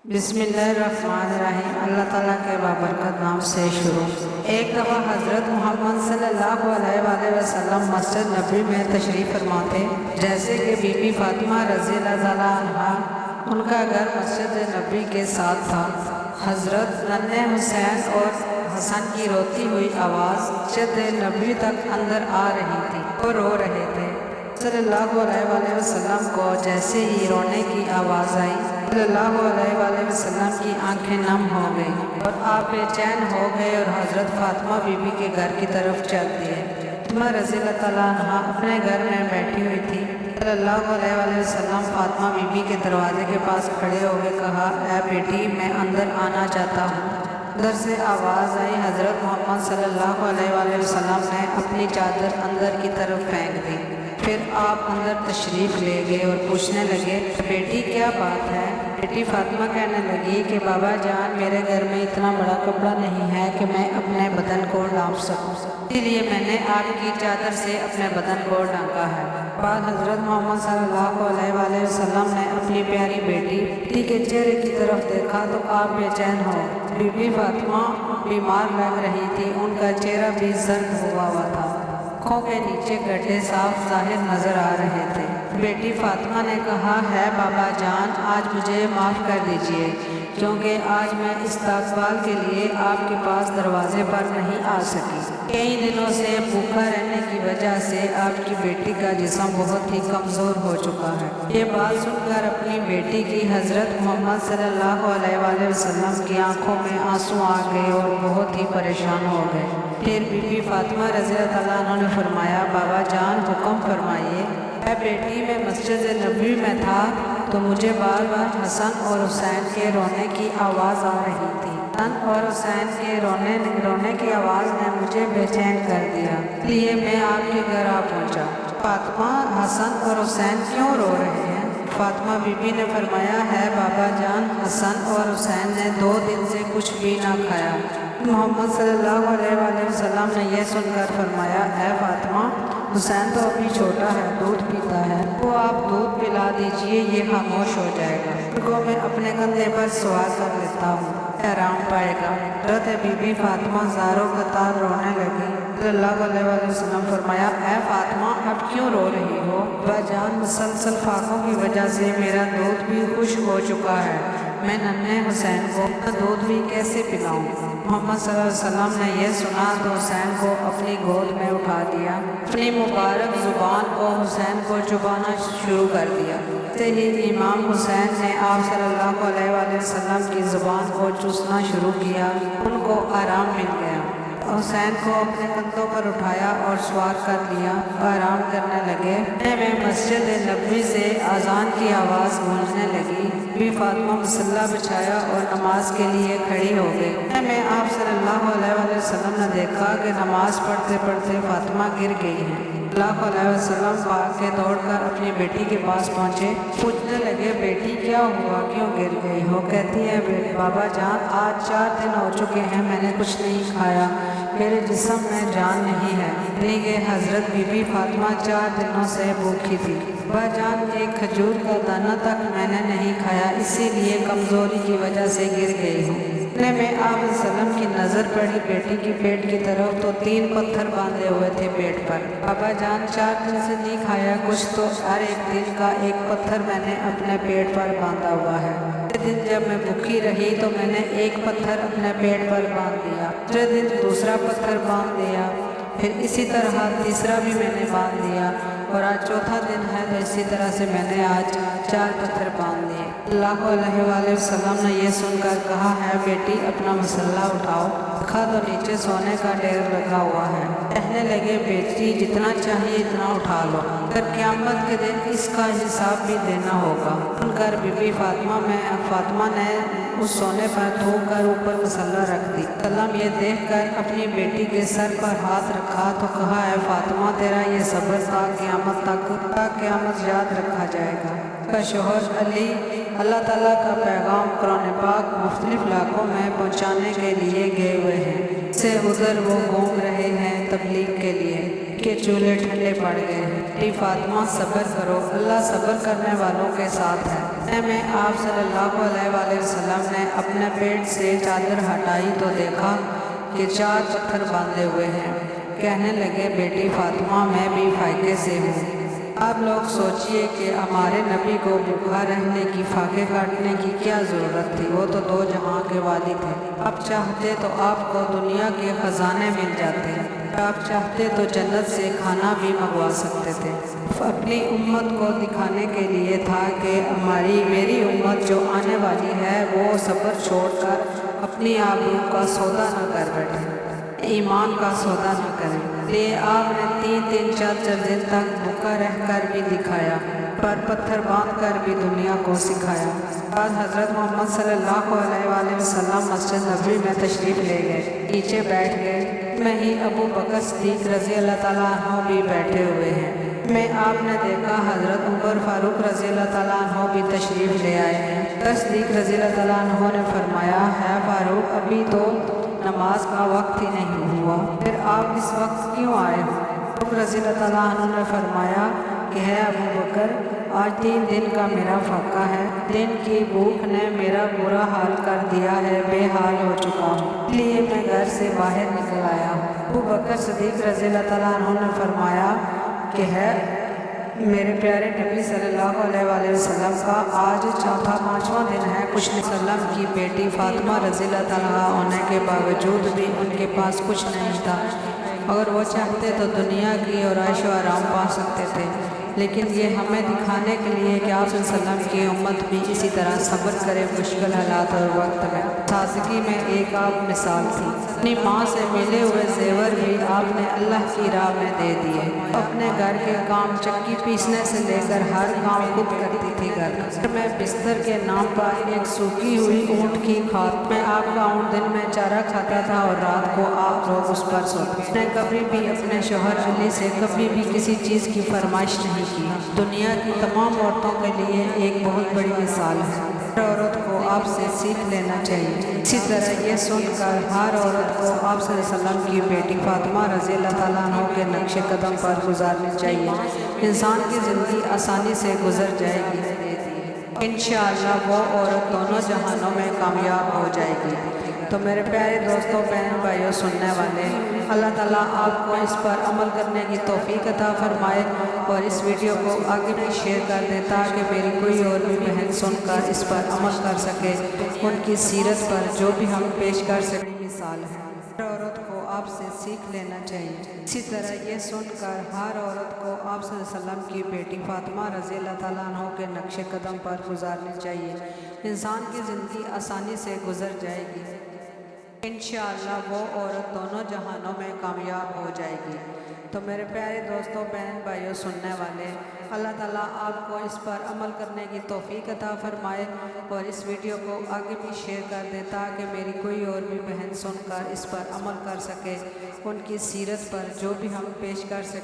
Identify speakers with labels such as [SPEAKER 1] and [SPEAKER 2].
[SPEAKER 1] बिस्मिल्लाहिर्रहमानिर्रहीम। अल्लाह ताला के बाबरकत नाम से शुरू। एक दफ़ा हज़रत मोहम्मद सल्लल्लाहु अलैहि वसल्लम मस्जिद नबी में तशरीफ़ फरमा थे। जैसे कि बीबी फातिमा रज़ी अल्लाह अन्हा, उनका घर मस्जिद नबी के साथ था। हज़रत नन्हे हुसैन और हसन की रोती हुई आवाज़ मस्जिद नबी तक अंदर आ रही थी। वो रो रहे थे। सल्लल्लाहु अलैहि वसल्लम को जैसे ही रोने की आवाज़ आई, सल्लल्लाहु अलैहि वसल्लम की आंखें नम हो गई और आप बेचैन हो गए और हज़रत फातिमा बीबी के घर की तरफ चल दिए। फातिमा रज़ी अल्लाह अन्हा अपने घर में बैठी हुई थी। सल्लल्लाहु अलैहि वसल्लम फातिमा बीबी के दरवाजे के पास खड़े हो गए। कहा, ऐ बेटी, मैं अंदर आना चाहता हूँ। अंदर से आवाज़ आई। हज़रत मोहम्मद सल्लल्लाहु अलैहि वसल्लम ने अपनी चादर अंदर की तरफ फेंक दी। फिर आप अंदर तशरीफ़ ले गए और पूछने लगे, बेटी क्या बात है? बेटी फातिमा कहने लगी कि बाबा जान, मेरे घर में इतना बड़ा कपड़ा नहीं है कि मैं अपने बदन को ढांप सकूं, इसलिए मैंने आपकी चादर से अपने बदन को ढांका है। बाद हज़रत मोहम्मद सल्लल्लाहु अलैहि वसल्लम ने अपनी प्यारी बेटी के चेहरे की तरफ देखा तो आप बेचैन हो। बीबी फातिमा बीमार लग रही थी। उनका चेहरा भी सर्द हुआ था। आँखों के नीचे गड्ढे साफ ज़ाहिर नज़र आ रहे थे। बेटी फातिमा ने कहा, है बाबा जान, आज मुझे माफ़ कर दीजिए, क्योंकि आज मैं इस्तक़बाल के लिए आपके पास दरवाज़े पर नहीं आ सकी। कई दिनों से भूखा रहने की वजह से आपकी बेटी का जिस्म बहुत ही कमज़ोर हो चुका है। ये बात सुनकर अपनी बेटी की हज़रत मोहम्मद सल्लल्लाहु अलैहि वसल्लम की आंखों में आंसू आ गए और बहुत ही परेशान हो गए। फिर बीबी फातिमा रज़ी अल्लाह अन्हा ने फरमाया, बाबा जान हुक्म फरमाइए। मैं बेटी में मस्जिद नबी में था तो मुझे बार बार हसन और हुसैन के रोने की आवाज़ आ रही थी। हसन और हुसैन के रोने की आवाज़ ने मुझे बेचैन कर दिया, इसलिए मैं आपके घर आ पहुँचा। फातिमा, हसन और हुसैन क्यों रो रहे हैं? फातिमा बीबी ने फरमाया, है बाबा जान, हसन और हुसैन ने 2 दिन से कुछ भी ना खाया। मोहम्मद सल्लल्लाहु अलैहि वसल्लम ने यह सुनकर फरमाया, है फातिमा, हुसैन तो अभी छोटा है, दूध पीता है, वो आप दूध पिला दीजिए, ये खामोश हो जाएगा। उनको मैं अपने कंधे पर सवार कर लेता हूँ, आराम पाएगा। हज़रत बीबी फातिमा ज़ारो कतार रोने लगी। सल्लल्लाहु अलैहि वसल्लम फरमाया, है फातिमा, अब क्यों रो रही हो? बाजान, मुसलसल फाकों की वजह से मेरा दूध भी खुश्क हो चुका है। मैं नन्हे हुसैन को दूध भी कैसे पिलाऊं? मोहम्मद सल्लल्लाहु अलैहि वसल्लम ने यह सुना तो हुसैन को अपनी गोद में उठा लिया। अपनी मुबारक ज़ुबान को हुसैन को चुबाना शुरू कर दिया। ऐसे ही इमाम हुसैन ने आप सल्लल्लाहु अलैहि वसल्लम की ज़ुबान को चूसना शुरू किया। उनको आराम मिल गया। हुसैन को अपने कंधों पर उठाया और सवार कर लिया। आराम करने लगे। मैं मस्जिद नबी से अजान की आवाज़ गूंजने लगी। बीबी फातिमा मुसल्ला बिछाया और नमाज के लिए खड़ी हो गई। मैं आप सल्लल्लाहु अलैहि वसल्लम ने देखा कि नमाज पढ़ते पढ़ते फातिमा गिर गई है। सल्लल्लाहु अलैहि वसल्लम भाग के दौड़कर अपनी बेटी के पास पहुँचे। पूछने लगे, बेटी क्या हुआ, क्यों गिर गई हो? कहती है, बाबा जान, आज 4 दिन हो चुके हैं, मैंने कुछ नहीं खाया, मेरे जिस्म में जान नहीं है। लेकिन हज़रत बीबी फातिमा 4 दिनों से भूखी थी। बाबा जान, एक खजूर का दाना तक मैंने नहीं खाया, इसीलिए कमज़ोरी की वजह से गिर गई हूँ। में आप सल्लम की नज़र पड़ी बेटी की पेट की तरफ तो 3 पत्थर बांधे हुए थे पेट पर। बाबा जान, 4 दिन से नहीं खाया कुछ, तो हर एक दिन का एक पत्थर मैंने अपने पेट पर बांधा हुआ है। दिन जब मैं भूखी रही तो मैंने एक पत्थर अपने पेट पर बांध दिया। दूसरे दिन दूसरा पत्थर बांध दिया, फिर इसी तरह तीसरा भी मैंने बांध दिया और आज चौथा दिन है तो इसी तरह से मैंने आज 4 पत्थर बांध दिए। सल्लल्लाहु अलैहि वसल्लम ने यह सुनकर कहा, है बेटी, अपना मसल्ला उठाओ। देखा तो नीचे सोने का ढेर लगा हुआ है। कहने लगे, बेटी, जितना चाहिए इतना उठा लो, फिर क़यामत के दिन इसका हिसाब भी देना होगा। सुनकर बीबी फातिमा ने उस सोने पर थूक कर ऊपर मसल्ला रख दी। सल्लम ये देखकर अपनी बेटी के सर पर हाथ रखा तो कहा, है फातिमा, तेरा ये सब्र था, क़यामत तक क़यामत याद रखा जाएगा। का शोहर अली अल्लाह ताला का पैगाम कुरान पाक मुख्तलिफ इलाकों में पहुँचाने के लिए गए हुए हैं। से उधर वो घूम रहे हैं तबलीग के लिए कि चूल्हे ठंडे पड़ गए हैं। फातिमा, सब्र करो, अल्लाह सब्र करने वालों के साथ है। اتنے میں آپ صلی اللہ علیہ وآلہ وسلم نے اپنے پیٹ سے چادر ہٹائی تو دیکھا کہ 4 پتھر باندھے ہوئے ہیں۔ کہنے لگے بیٹی فاطمہ میں بھی فائقے سے ہوں۔ آپ لوگ سوچئے کہ ہمارے نبی کو بھوکا رہنے کی فاقے کاٹنے کی کیا ضرورت تھی، وہ تو 2 جہاں کے والی تھے۔ آپ چاہتے تو آپ کو دنیا کے خزانے مل جاتے، آپ چاہتے تو جنت سے کھانا بھی منگوا سکتے تھے۔ اپنی امت کو دکھانے کے لیے تھا کہ میری امت جو آنے والی ہے وہ صبر چھوڑ کر اپنی آبرو کا سودا نہ کر بیٹھے، ایمان کا سودا نہ کریں۔ لیے آپ نے 3 4 دن تک بھوکا رہ کر بھی دکھایا، پر پتھر باندھ کر بھی دنیا کو سکھایا۔ بعد حضرت محمد صلی اللہ علیہ وآلہ وسلم مسجد نبوی میں تشریف لے گئے، نیچے بیٹھ گئے، میں ہی ابو بکر صدیق رضی اللہ تعالیٰ عنہ بھی بیٹھے ہوئے ہیں۔ میں آپ نے دیکھا حضرت عمر فاروق رضی اللہ تعالیٰ عنہ بھی تشریف لے آئے ہیں۔ صدیق رضی اللہ تعالیٰ عنہ نے فرمایا ہے فاروق ابھی تو نماز کا وقت ہی نہیں ہوا، پھر آپ اس وقت کیوں آئے ہو؟ فاروق رضی اللہ تعالیٰ عنہ نے فرمایا کہ ہے ابو بکر آج 3 دن کا میرا فاقہ ہے، دن کی بھوک نے میرا برا حال کر دیا ہے، بے حال ہو چکا ہوں، اس لیے میں گھر سے باہر نکل آیا ہوں۔ ابو بکر صدیق رضی اللہ تعالیٰ عنہ نے فرمایا کہ ہے میرے پیارے نبی صلی اللہ علیہ وآلہ وسلم کا آج 4واں دن ہے، کچھ نہیں۔ وسلم کی بیٹی فاطمہ رضی اللہ تعالیٰ ہونے کے باوجود بھی ان کے پاس کچھ نہیں تھا، اگر وہ چاہتے تو دنیا کی اور عیش و آرام پا سکتے تھے، لیکن یہ ہمیں دکھانے کے لیے کہ آپ صلی اللہ علیہ وسلم کی امت بھی اسی طرح صبر کرے مشکل حالات اور وقت میں۔ سادگی میں ایک آپ مثال تھی، اپنی ماں سے ملے ہوئے زیور بھی آپ نے اللہ کی راہ میں دے دیے۔ اپنے گھر کے کام چکی پیسنے سے لے کر ہر کام خود کرتی تھی۔ گھر میں بستر کے نام پر ایک سوکھی ہوئی اونٹ کی کھاد میں آپ کا اونٹ دن میں چارہ کھاتا تھا اور رات کو آپ لوگ اس پر سوتے۔ اس نے کبھی بھی اپنے شوہر علی سے کبھی بھی کسی چیز کی فرمائش نہیں کی۔ دنیا کی تمام عورتوں کے لیے ایک بہت بڑی مثال ہے، ہر عورت کو آپ سے سیکھ لینا چاہیے۔ اسی طرح یہ سن کر ہر عورت کو آپ صلی اللہ علیہ وسلم کی بیٹی فاطمہ رضی اللہ تعالیٰ عنہ کے نقش قدم پر گزارنی چاہیے، انسان کی زندگی آسانی سے گزر جائے گی، انشاءاللہ وہ عورت دونوں جہانوں میں کامیاب ہو جائے گی۔ تو میرے پیارے دوستوں بہن بھائیوں سننے والے، اللہ تعالیٰ آپ کو اس پر عمل کرنے کی توفیق عطا فرمائے اور اس ویڈیو کو آگے بھی شیئر کر دیں تاکہ میری کوئی اور بھی بہن سن کر اس پر عمل کر سکے، ان کی سیرت پر جو بھی ہم پیش کر سکیں مثال ہے، ہر عورت کو آپ سے سیکھ لینا چاہیے۔ اسی طرح یہ سن کر ہر عورت کو آپ صلی اللہ علیہ وسلم کی بیٹی فاطمہ رضی اللہ تعالیٰ عنہ کے نقش قدم پر گزارنی چاہیے، انسان کی زندگی آسانی سے گزر جائے گی، انشاءاللہ وہ عورت دونوں جہانوں میں کامیاب ہو جائے گی۔ تو میرے پیارے دوستوں بہن بھائیوں سننے والے، اللہ تعالیٰ آپ کو اس پر عمل کرنے کی توفیق عطا فرمائے اور اس ویڈیو کو آگے بھی شیئر کر دیں تاکہ میری کوئی اور بھی بہن سن کر اس پر عمل کر سکے، ان کی سیرت پر جو بھی ہم پیش کر سکیں۔